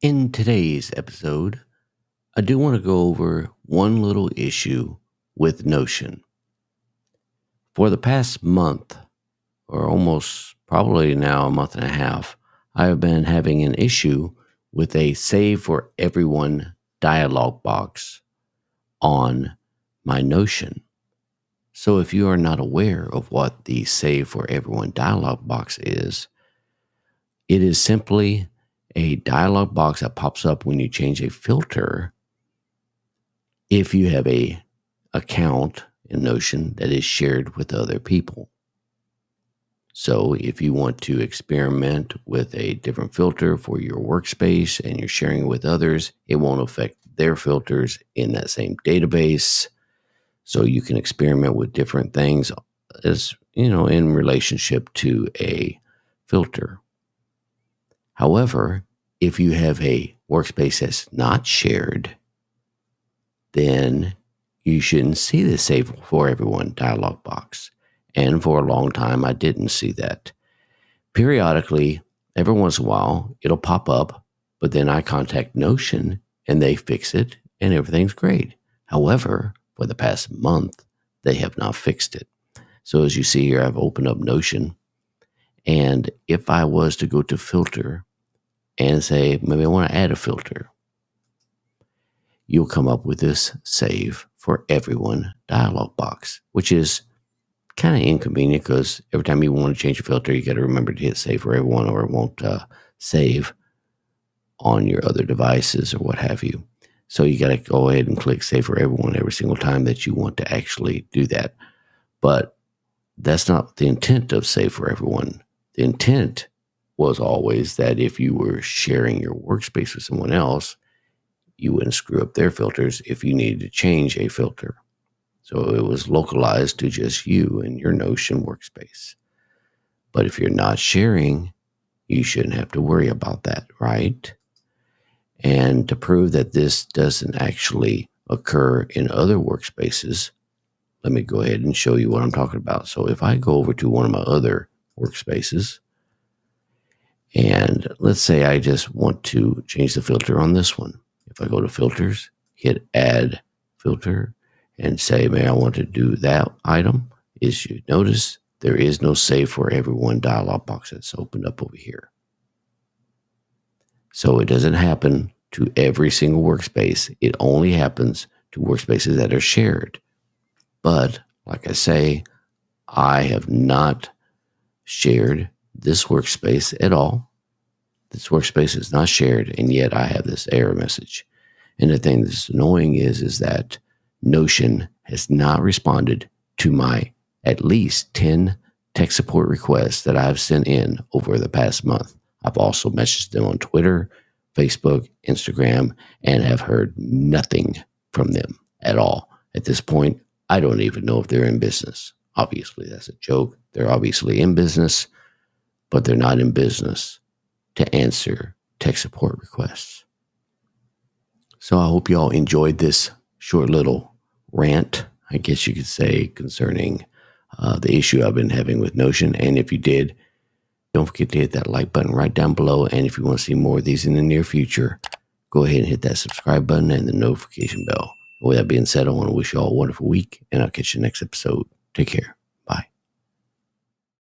In today's episode, I do want to go over one little issue with Notion. For the past month, or almost probably now a month and a half, I have been having an issue with a Save for Everyone dialog box on my Notion. So if you are not aware of what the Save for Everyone dialog box is, it is simply a dialog box that pops up when you change a filter if you have a account in Notion that is shared with other people. So if you want to experiment with a different filter for your workspace and you're sharing it with others, it won't affect their filters in that same database. So you can experiment with different things in relationship to a filter. However, if you have a workspace that's not shared, then you shouldn't see the Save for Everyone dialog box. And for a long time, I didn't see that. Periodically, every once in a while, it'll pop up, but then I contact Notion and they fix it and everything's great. However, for the past month, they have not fixed it. So as you see here, I've opened up Notion. And if I was to go to filter and say, maybe I want to add a filter, you'll come up with this Save for Everyone dialog box, which is kind of inconvenient because every time you want to change a filter, you got to remember to hit Save for Everyone or it won't save on your other devices or what have you. So you got to go ahead and click Save for Everyone every single time that you want to actually do that. But that's not the intent of Save for Everyone. The intent was always that if you were sharing your workspace with someone else, you wouldn't screw up their filters if you needed to change a filter. So it was localized to just you and your Notion workspace. But if you're not sharing, you shouldn't have to worry about that, right? And to prove that this doesn't actually occur in other workspaces, let me go ahead and show you what I'm talking about. So if I go over to one of my other workspaces, and let's say I just want to change the filter on this one. If I go to filters, hit add filter, and say, man, I want to do that item, is you notice there is no Save for Everyone dialog box that's opened up over here. So it doesn't happen to every single workspace. It only happens to workspaces that are shared. But like I say, I have not shared this workspace at all. This workspace is not shared, and yet I have this error message. And the thing that's annoying is that Notion has not responded to my at least 10 tech support requests that I've sent in over the past month. I've also messaged them on Twitter, Facebook, Instagram, and have heard nothing from them at all. At this point, I don't even know if they're in business. Obviously, that's a joke. They're obviously in business, but they're not in business to answer tech support requests. So I hope you all enjoyed this short little rant, I guess you could say, concerning the issue I've been having with Notion. And if you did, don't forget to hit that like button right down below. And if you want to see more of these in the near future, go ahead and hit that subscribe button and the notification bell. With that being said, I want to wish you all a wonderful week, and I'll catch you next episode. Take care.